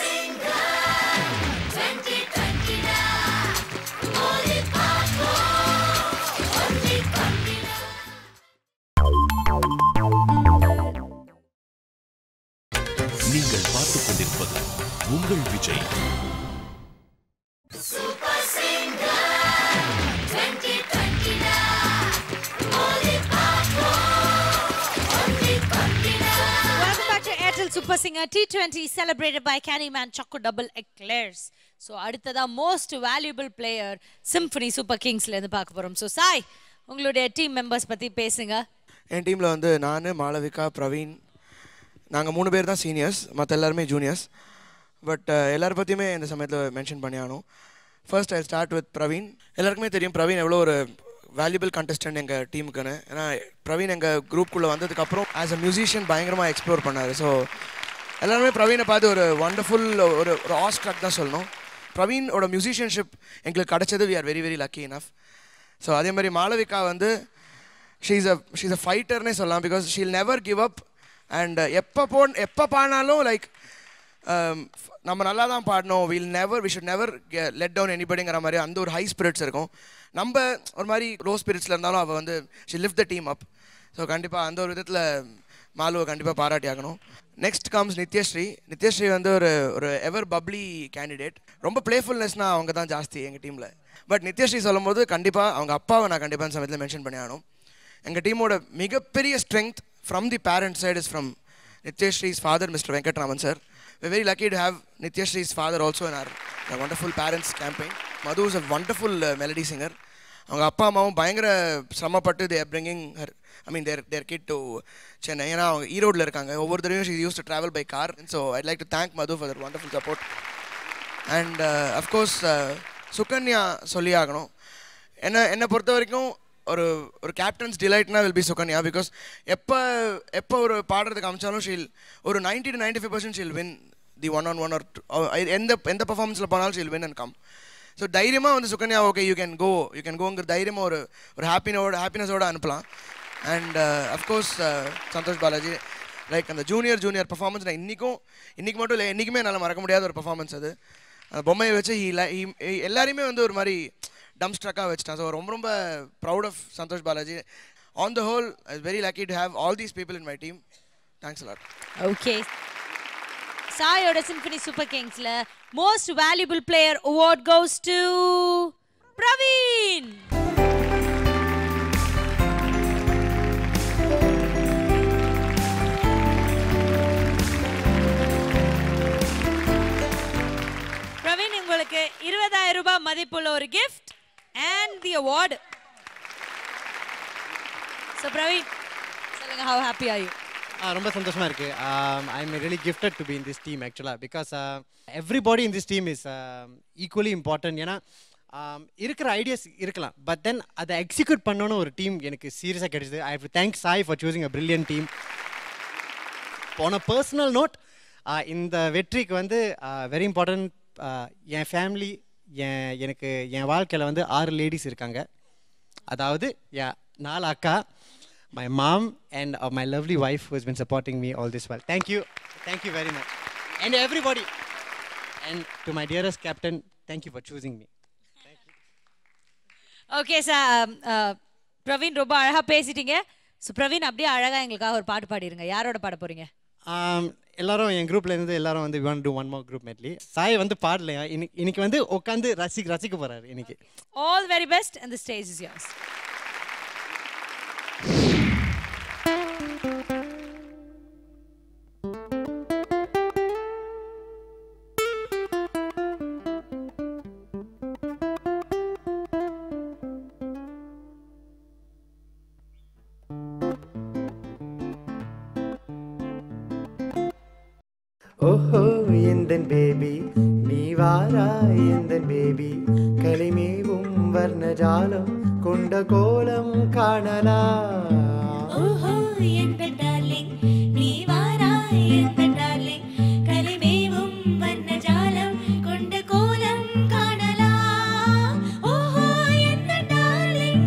நீங்கள் பார்த்துக் கொண்டிருப்பது உங்கள் Vijay. Welcome back to Airtel Super Singer T20 celebrated by Candyman Choco Double Eclairs. So அடுத்ததா most valuable player Symphony Super Kingsல இருந்து பார்க்க போறோம். So சாய் உங்களுடைய டீம் மெம்பர்ஸ் பத்தி பேசுங்க. என் டீமில் வந்து நான், மாளவிகா, பிரவீன், நாங்கள் 3 பேர் தான் சீனியர்ஸ், மற்ற எல்லாருமே ஜூனியர்ஸ். பட் எல்லாரை பற்றியுமே இந்த சமயத்தில் மென்ஷன் பண்ணி ஆகணும். First I start with Praveen. எல்லாருக்குமே தெரியும் பிரவீன் எவ்வளோ ஒரு வேல்யூபிள் கண்டஸ்டன்ட் எங்கள் டீமுக்குன்னு. ஏன்னா பிரவீன் எங்கள் குரூப்புக்குள்ளே வந்ததுக்கப்புறம் ஆஸ் அ மியூசிஷியன் பயங்கரமாக எக்ஸ்ப்ளோர் பண்ணார். ஸோ எல்லாருமே பிரவீனை பார்த்து ஒரு வண்டர்ஃபுல் ஒரு ஆஸ்ட்ரக் தான் சொல்லணும். பிரவீனோட மியூசிஷியன்ஷிப் எங்களுக்கு கிடச்சது we are very very lucky enough. So அதே மாதிரி மாளவிகா வந்து ஷீஸ் அ ஃபைட்டர்னே சொல்லலாம். Because she'll never give up. And எப்போ பாடினாலும் லைக் நம்ம நல்லா தான் பாடணும், we should never let down எனிபடிங்கிற மாதிரி அந்த ஒரு ஹை ஸ்பிரிட்ஸ் இருக்கும். நம்ம ஒரு மாதிரி லோ ஸ்பிரிட்ஸில் இருந்தாலும் அவள் வந்து she lift the team up. So கண்டிப்பாக அந்த ஒரு விதத்தில் மாலுவை கண்டிப்பாக பாராட்டி ஆகணும். நெக்ஸ்ட் கம்ஸ் நித்யஸ்ரீ வந்து ஒரு எவர் பப்ளி கேண்டிடேட். ரொம்ப பிளேஃபுல்னஸ்னால் அவங்க தான் ஜாஸ்தி எங்கள் டீமில். பட் நித்யஸ்ரீ சொல்லும் போது கண்டிப்பாக அவங்க அப்பாவை நான் கண்டிப்பாக இந்த சமயத்தில் மென்ஷன் பண்ணி ஆகணும். எங்கள் டீமோட மிகப்பெரிய strength from the parent side is from Nithyashree's father, Mr. Venkatraman sir. We're very lucky to have Nityashree's father also in our wonderful parents campaign. Madhu is a wonderful melody singer. அவங்க அப்பா அம்மாவும் பயங்கர சிரமப்பட்டு they are bringing her, I mean their kid to Chennai. ஏன்னா அவங்க ஈரோடில் இருக்காங்க. ஒவ்வொரு தடவையும் she used to travel by car. So I'd like to thank Madhu for that wonderful support. And of course Sukanya சொல்லி ஆகணும். என்னை பொறுத்த வரைக்கும் ஒரு கேப்டன்ஸ் டிலைட்னா வில் பி சுகன்யா. பிகாஸ் எப்போ ஒரு பாடுறதுக்கு அமைச்சாலும் ஷீல் ஒரு 90 to 95% she'll win the 1-on-1 or எந்த பர்ஃபார்மன்ஸில் போனாலும் she'll win and come. So தைரியமாக வந்து சுகன்யா ஓகே யூ கேன் கோங்கிற தைரியமாக ஒரு ஹாப்பினஸோட அனுப்பலாம். And of course Santosh Balaji like அந்த ஜூனியர் பர்ஃபார்மன்ஸ் நான் இன்றைக்கி மட்டும் இல்லை என்றைக்குமே என்னால் மறக்க முடியாத ஒரு பர்ஃபார்மன்ஸ் அது. அந்த பொம்மையை வச்சு எல்லாரையுமே வந்து ஒரு மாதிரி டம்ஸ்ட்ரக்காக வச்சுட்டான். ஸோ ரொம்ப proud of Santosh Balaji. On the whole I is very lucky to have all these people in my team. Thanks a lot. Okay சாயோட சிம்பனி சூப்பர் கிங்ஸ்ல most valuable player award goes to Praveen. Praveen உங்களுக்கு 20,000 ரூபாய் மதிப்புள்ள ஒரு gift and the award. So Praveen, சொல்லுங்க, how happy are you? ரொம்ப சந்தோஷமா இருக்கு. I am really gifted to be in this team actually because everybody in this team is equally important. ஏன்னா இருக்கிற ஐடியாஸ் இருக்கலாம், பட் தென் அதை எக்ஸிக்யூட் பண்ணணும் ஒரு டீம் எனக்கு சீரியஸாக கிடைச்சது. I have to thank Sai for choosing a brilliant team. போன பர்சனல் நோட், இந்த வெற்றிக்கு வந்து வெரி இம்பார்ட்டன்ட் என் ஃபேமிலி, எனக்கு என் வாழ்க்கையில் வந்து 6 லேடிஸ் இருக்காங்க. அதாவது 4 அக்கா, my mom and my lovely wife who has been supporting me all this while. Thank you very much. And everybody, and to my dearest captain, thank you for choosing me. Okay sir, Praveen ரொம்ப அழகா பேசிட்டீங்க. ஸோ பிரவீன் அப்படியே அழகா எங்களுக்காக ஒரு பாட்டு பாடிடுங்க. யாரோட பாட போறீங்க? எல்லாரும் என் குரூப்ல இருந்து எல்லாரும் வந்து we want to do one more group medley. Sai வந்து பாடலையா, இன்னைக்கு வந்து உட்காந்து ரசிக்க போறாரு இன்னைக்கு. All the very best and the stage is yours. ஓஹோ எந்தன் பேபி நீ வாராய், எந்தன் பேபி களிமேவும் வர்ணஜாலம் கொண்ட கோலம் காணலாம். ஓஹோ எந்த டார்லிங் நீ வாராய் எந்த டார்லிங் கலைமேவும் வண்ண ஜாலம் கொண்ட கோலம் காணலாம் ஓஹோ எந்த டார்லிங்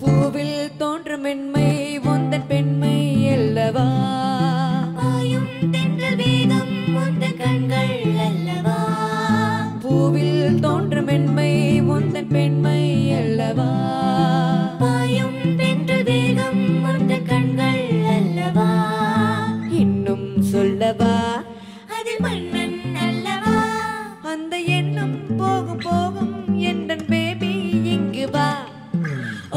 பூவில் தோன்றும் மென்மை உந்தன் பெண்மை அல்லவா பாயும் தென்றல் வேகம் உந்தன் கண்கள் அல்லவா பூவில் தோன்றும் மென்மை உந்தன் பெண்மை அல்லவா பாயும் தென்றல் வேகம் உந்தன் கண்கள் அல்லவா இன்னும் சொல்லவா அதில் மன்னன் அல்லவா அந்த எண்ணம் போகும் போகும் என் பேபி இங்கு வா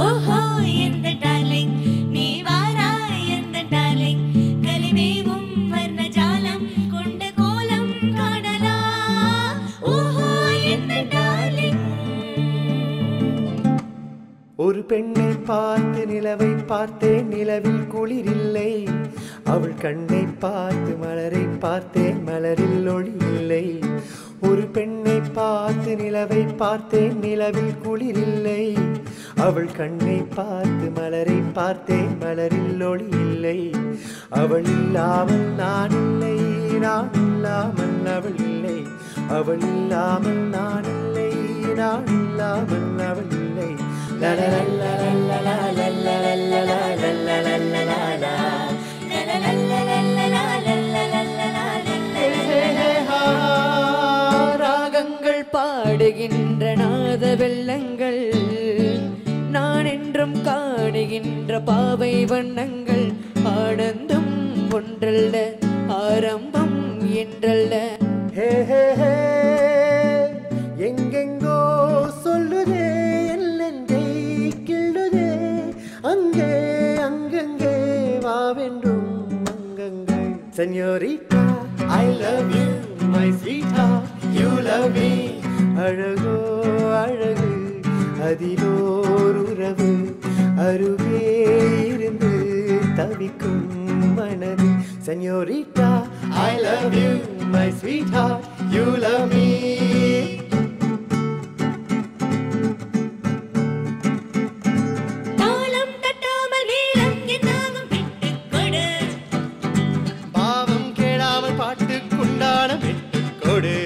ஓஹோ எந்த டார்லிங் நீ வாராய் எந்த டார்லிங் கலிமேவும் வர்ண ஜாலம் கொண்ட கோலம் காணலாம் ஓஹோ எந்த டார்லிங் ஒரு பெண்ணை பார்த்து நிலவை பார்த்தேன் நிலவில் குளிரில்லை அவள் கண்ணை பார்த்து மலரை பார்த்தேன் மலரில் ஒளி இல்லை ஒரு பெண்ணை பார்த்து நிலவை பார்த்தேன் நிலவில் குளிரில்லை அவள் கண்ணை பார்த்து மலரை பார்த்தேன் மலரில் ஒளி இல்லை அவள் இல்லாமல் நான் இல்லை நான் இல்லாமல் அவள் இல்லை அவள் இல்லாமல் நான் இல்லை நான் இல்லாமல் அவள் இல்லை ராகங்கள் பாடுகின்ற நாத வெள்ளங்கள் நான் என்றும் காணுகின்ற பாவை வண்ணங்கள் ஆனந்தம் ஒன்றல்ல ஆரம்பம் என்றல்ல ஹே ஹே ஹே எங்கெங்கோ சொல்லுதே எல்லெங்கை கிள்ளுதே அங்கே அங்கங்கே வாவென்றும் அங்கங்கள் senorita I love you my sweetheart you love me அழகோ அழகு அதிலோர் உறவு அருகே இருந்து தவிக்கும் மனது senorita I love you my sweetheart you love me தாளம் தட்டாமல் மேளம் என்னாகும் விட்டுக் கொடு பாவம் கேளாமல் பாட்டுக்குண்டான விட்டுக் கொடு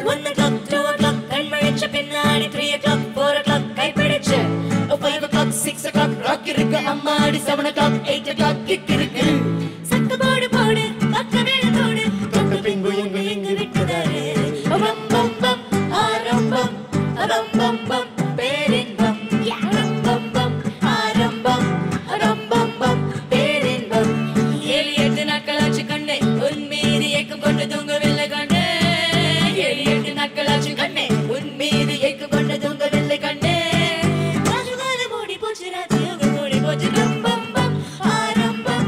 1 o'clock 2 o'clock கண் முழிச்ச பின்னாடி 3 o'clock 4 o'clock கைப்பிடிச்சு 5 o'clock 6 o'clock ராக் இருக்கு அம்மாடி 7 o'clock 8 o'clock கிக் இருக்கு சக்கு போடு போடு பக்க மேளத்தோடு தொட்டு பின்பு எங்கு விட்டுதாரு பம் பம் பம் ஆரம்பம் பம் பம் பம் பேரின்பம் பம் பம் பம் ஆரம்பம் பம் பம் பேரின்பம் 7-8 நாட்களாச்சு கண்ணே உன் மீது ஏக்கம் கொண்டு தூங்கவில்லை கண்ணே 7-8 நாட்களாச்சு கண்ணே உன் மீது ஏக்கம் கொண்டு தூங்கவில்லை கண்ணே ராஜகால மூடி போச்சு ராஜயோக மூடி போச்சு பம் பம் பம் ஆரம்பம்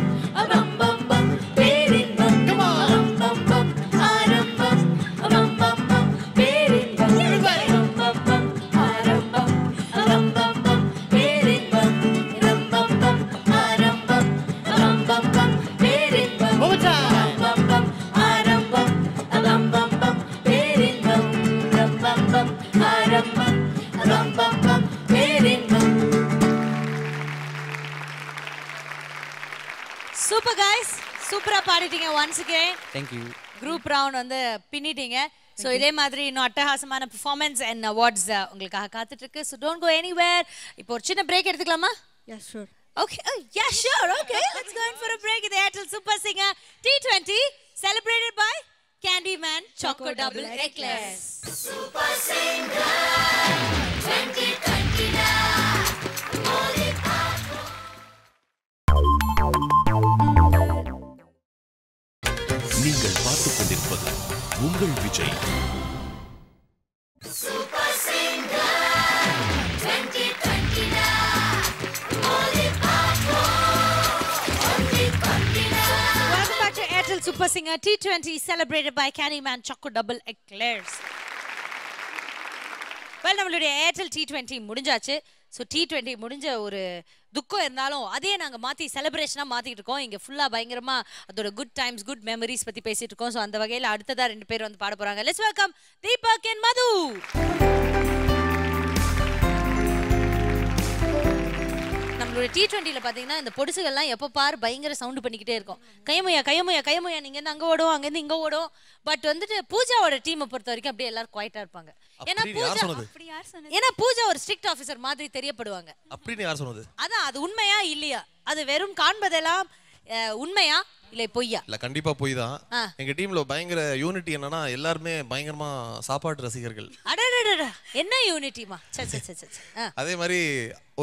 பம் பம் பம் பேரின்பம் பம் பம் பம் ஆரம்பம் பம் பம் பம் பேரின்பம் பம் பம் பம் ஆரம்பம் பம் பம் பம் பேரின்பம் பம் பம் பம் ஆரம்பம் பம் பம் பம் பேரின்பம் பம் பம் ஆரம்பம் பம் பம் பம் பேரின்பம் பம் பம் ஆரம்பம் பம் பம் பம் பேரின்பம் சூப்பர் கைஸ் சூப்பரா பாடிட்டீங்க once again thank you group round வந்து பின்னிட்டீங்க ஸோ இதே மாதிரி இன்னும் அட்டகாசமான பெர்ஃபார்மன்ஸ் அண்ட் அவார்ட்ஸ் உங்களுக்காக காத்துட்டு இருக்கு ஸோ டோன்ட் கோ எனிவேர் இப்போ ஒரு சின்ன பிரேக் எடுத்துக்கலாமா Yes, sure. Okay, oh, yeah, sure. Okay, let's go in for a break. The Airtel Super Singer T20 celebrated by Candyman Choco Double Eclairs. Super Singer 2020 Holy நீங்கள் பார்த்துக் கொண்டிருப்பது உங்கள் Vijay. Super Singer 2020 Holy Welcome back to Airtel Super Singer T20 celebrated by Candyman Choco Double Eclairs. Well, நம்மளுடைய Airtel T20 முடிஞ்சாச்சு. ஸோ T20 முடிஞ்ச ஒரு துக்கம் இருந்தாலும் அதே நாங்கள் மாற்றி செலிப்ரேஷனாக மாற்றிட்டு இருக்கோம். இங்கே ஃபுல்லாக பயங்கரமாக அதோட குட் டைம்ஸ் குட் மெமரிஸ் பற்றி பேசிகிட்டு இருக்கோம். ஸோ அந்த வகையில் அடுத்ததாக 2 பேர் வந்து பாட போகிறாங்க. லெட்ஸ் வெல்கம் தீபக் அண்ட் மது. T20ல பாத்தீங்கன்னா இந்த பொடுசுகள்லாம் எப்ப பாரு பயங்கர சவுண்ட் பண்ணிக்கிட்டே இருக்கும். கையமுயா கையமுயா கையமுயா நீங்க இருந்து அங்க ஓடும் அங்க இருந்து இங்க ஓடும். பட் வந்துட்டு பூஜாவோட டீமை பொறுத்த வரைக்கும் அப்படியே எல்லாரும் குவைட்டா இருப்பாங்க. ஏன்னா பூஜா ஒரு ஸ்ட்ரிக்ட் ஆபீசர் மாதிரி தெரியப்படுவாங்க. அப்படின்னு யார் சொன்னது? அதான் அது உண்மையா இல்லையா? அது வெறும் காண்பதெல்லாம் உண்மையா இல்ல பொய்யா? இல்ல கண்டிப்பா பொய் தான். எங்க டீம்ல பயங்கர யூனிட்டி என்னன்னா எல்லாருமே பயங்கரமா சாப்பாடு ரசிகர்கள். அடடடடா என்ன யூனிட்டிமா? சே சே சே. அதே மாதிரி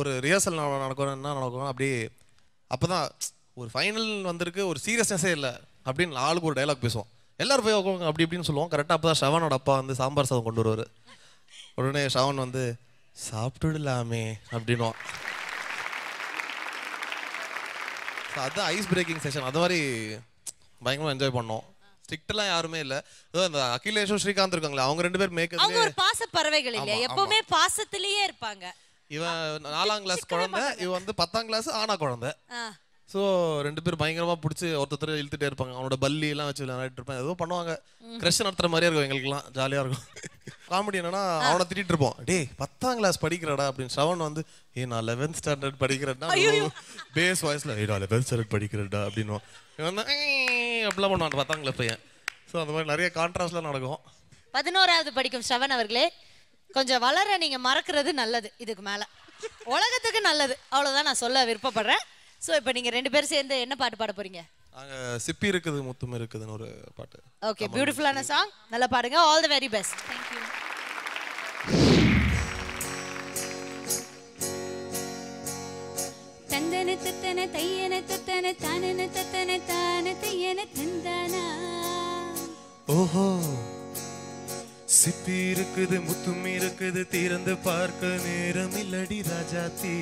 ஒரு ரிஹர்சல் நடக்கும் அப்படியே அப்பதான் ஒரு ஃபைனல் வந்திருக்கு ஒரு சீரியஸ்னஸே இல்லை அப்படின்னு ஆளுக்கு ஒரு டைலாக் பேசுவோம். எல்லாரும் போய் உட்காங்க அப்படி இப்படின்னு சொல்லுவோம். கரெக்டாக அப்போ தான் ஷவனோட அப்பா வந்து சாம்பார் சாதம் கொண்டு வருவார். உடனே ஷவன் வந்து சாப்பிட்டுடலாமே அப்படின்வான். அதுதான் ஐஸ் பிரேக்கிங் செஷன். அது மாதிரி பயங்கரமாக என்ஜாய் பண்ணோம். ஸ்ட்ரிக்ட்லாம் யாருமே இல்லை. அந்த அகிலேஷும் ஸ்ரீகாந்த் இருக்காங்களே அவங்க 2 பேர் மேக்கப். அவங்க ஒரு பாச பறவைகள் இல்லையா? எப்பவுமே பாசத்திலேயே இருப்பாங்க. இவன் 4ஆம் கிளாஸ் குழந்தை, இவன் வந்து 10ஆம் கிளாஸ் ஆனா குழந்தை. ஸோ 2 பேர் பயங்கரமாக பிடிச்சி ஒருத்தர் இழுத்துட்டே இருப்பாங்க. அவனோட பல்லி எல்லாம் வச்சு விளையாடிட்டு இருப்பாங்க. ஏதோ பண்ணுவாங்க. கிரஷ் நடத்துற மாதிரியே இருக்கும் எங்களுக்குலாம். ஜாலியாக இருக்கும். காமெடி என்னன்னா அவனை திட்டிட்டு இருப்போம். டேய் 10ஆம் கிளாஸ் படிக்கிறடா அப்படின்னு. ஷவன் வந்து நான் 11th ஸ்டாண்டர்ட் படிக்கிறேன்னா பேஸ் வாய்ஸ்ல நான் 11th ஸ்டாண்டர்ட் படிக்கிறேன்டா அப்படின்னு இவன் தான் அப்படிலாம் பண்ணுவான் 10ஆம் கிளாஸ் பையன். ஸோ அந்த மாதிரி நிறைய கான்ட்ராஸ்ட்லாம் நடக்கும். 11வது படிக்கும் ஷவன் அவர்களே, கொஞ்சம் வளர நீங்க மறக்கிறது நல்லது. இதுக்கு மேல உலகத்துக்கு நல்லது. அவ்வளவுதான் நான் சொல்ல விருப்பப்படுறேன். ஸோ இப்போ நீங்க 2 பேரும் சேர்ந்து என்ன பாட்டு பாட போறீங்க? சிப்பி இருக்குது முத்தும் இருக்குதுன்னு ஒரு பாட்டு. ஓகே, பியூட்டிஃபுல்லான சாங். நல்லா பாடுங்க. All the very best. Thank you. தந்தன தத்தன தையன தத்தன தானன தத்தன தான தையன தந்தானா. ஓஹோ சிப்பி இருக்குது முத்தும் இருக்குது திறந்து பார்க்க நேரம் இல்லடி ராஜாத்தி.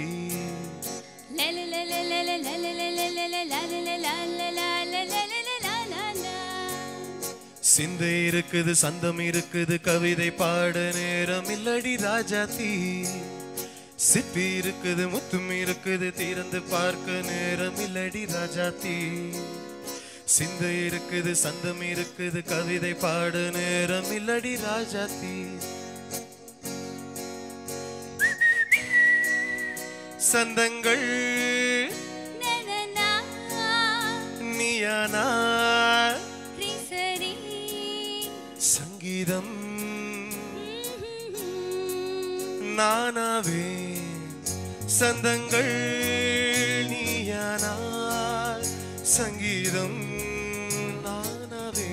சிந்தை இருக்குது சந்தம் இருக்குது கவிதை பாட நேரம் இல்லடி ராஜாத்தி. சிப்பி இருக்குது முத்தும் இருக்குது திறந்து பார்க்க நேரம் இல்லடி ராஜாத்தி. சிந்தை இருக்குது சந்தம் இருக்குது கவிதை பாட நேரம் இல்லடி ராஜாத்தி. சந்தங்கள் நீயானா சங்கீதம் நானாவே. சந்தங்கள் நீயானா சங்கீதம் நானாவே.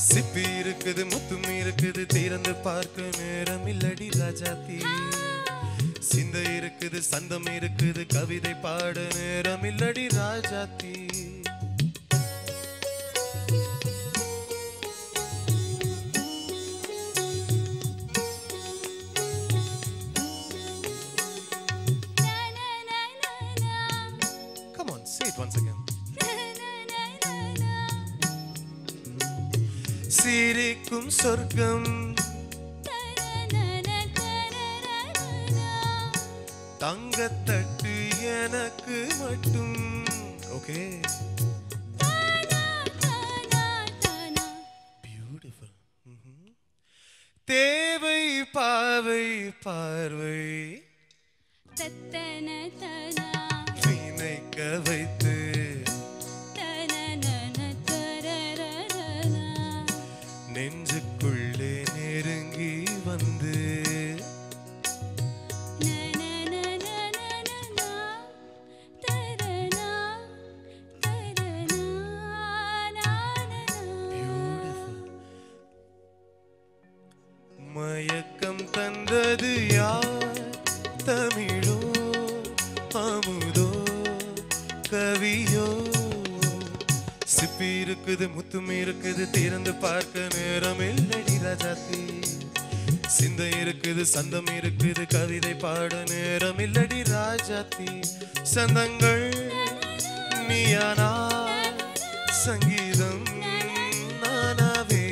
சிப்பி இருக்குது முத்தும் இருக்குது திறந்து பார்க்க நேரம் இல்லடி ராஜாத்தி. சிந்தை இருக்குது சந்தம் இருக்குது கவிதை பாட நேரம் இல்லடி Rajathi. Come on, say it once again. சிரிக்கும் சொர்க்கம் தங்கத்தட்டு எனக்கு மட்டும். Okay beautiful. தேவை பாவை பார்வை நினைக்க வைத்து நெஞ்சுக்குள்ளே நெருங்கி வந்து மயக்கம் தந்தது யார்? தமிழோ அமுதோ கவியோ? சிப்பி இருக்குது முத்தும் இருக்குது திறந்து பார்க்க நேரம் இல்லடி ராஜாத்தி. சிந்தை இருக்குது சந்தம் இருக்குது கவிதை பாட நேரம் இல்லடி ராஜாத்தி. சந்தங்கள் நீயானா சங்கீதம் நானாவே.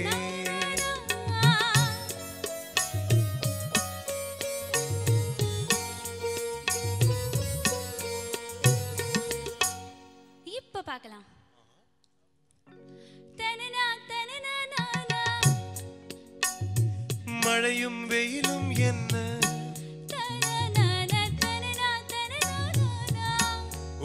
இப்ப பார்க்கலாம். மழையும் வெயிலும் என்ன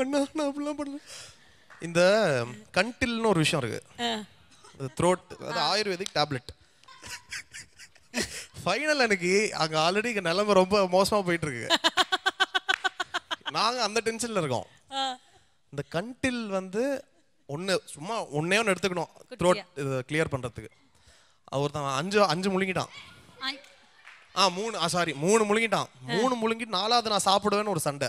பண்ணா நான் அப்படிலாம் பண்ணல. இந்த கண்டில்னு ஒரு விஷயம் இருக்கு, த்ரோட், அது ஆயுர்வேதிக் டேப்லெட். ஃபைனல் எனக்கு அங்கே ஆல்ரெடி இங்கே நிலைமை ரொம்ப மோசமாக போயிட்டு இருக்கு. நாங்கள் அந்த டென்ஷனில் இருக்கோம். இந்த கண்டில் வந்து சும்மா ஒன்னே ஒன்று எடுத்துக்கணும் த்ரோட் இது கிளியர் பண்ணுறதுக்கு. அவர் தான் அஞ்சு முழுங்கிட்டான். 3 முழுங்கிட்டான். 3 முழுங்கிட்டு 4வது நான் சாப்பிடுவேன்னு ஒரு சண்டை.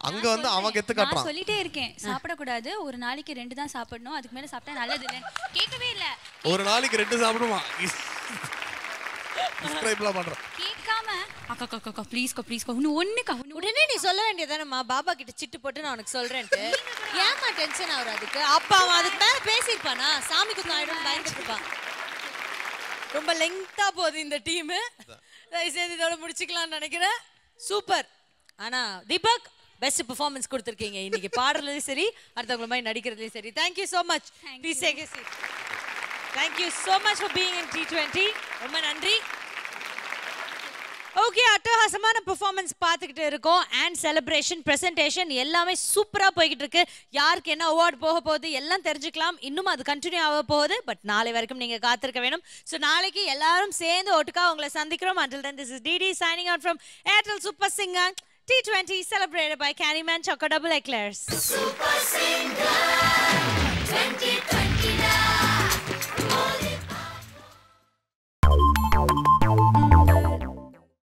அங்க வந்து அவன் கெத்து காட்டுறான். நான் சொல்லிட்டே இருக்கேன் சாப்பிடக்கூடாது, ஒரு நாளைக்கு 2 தான் சாப்பிடணும், அதுக்கு மேல சாப்பிட்டா நல்லது இல்ல. கேட்கவே இல்ல. ஒரு நாளைக்கு 2 சாப்பிடுமா? டிஸ்கிரைப்லாம் பண்றேன். கேட்காம அக்கா ப்ளீஸ் ஒண்ணுக்கா உடனே நீ சொல்ல வேண்டியதானம்மா, பாபா கிட்ட சிட்டு போட்டு நான் உனக்கு சொல்றேன்ட்டு. ஏமா டென்ஷன் ஆகுற அதுக்கு? அப்பா அவன் அதுக்கு மேல பேசியிருப்பானா? சாமி குத்தம் ஆயிடும் பயந்துட்டு இருப்பான். ரொம்ப லெங்தா போகுது இந்த டீம். தயவுசெய்து இதோட முடிச்சுக்கலாம்னு நினைக்கிறேன். சூப்பர். ஆனா தீபக் பெஸ்ட் பெர்ஃபார்மன்ஸ் கொடுத்துருக்கீங்க இன்னைக்கு, பாடுறதுலயும் சரி அடுத்தவங்கள மாதிரி நடிக்கிறதுலயும் சரி. Thank you so much. Please take a seat. Thank you so much for being in T20. ரொம்ப நன்றி. ஓகே, அட்டகாசமான பெர்ஃபார்மன்ஸ் பார்த்துக்கிட்டு இருக்கோம். அண்ட் செலிப்ரேஷன் பிரசன்டேஷன் எல்லாமே சூப்பராக போய்கிட்டு இருக்கு. யாருக்கு என்ன அவார்டு போக போகுது எல்லாம் தெரிஞ்சுக்கலாம். இன்னும் அது கண்டினியூ ஆக போகுது. பட் நாளை வரைக்கும் நீங்கள் காத்திருக்க வேணும். ஸோ நாளைக்கு எல்லாரும் சேர்ந்து ஒட்டுக்கா உங்களை சந்திக்கிறோம். Until then, this is DD signing out from Airtel Super Singer T20 celebrated by Candyman Choco Double Eclairs. Super Singer.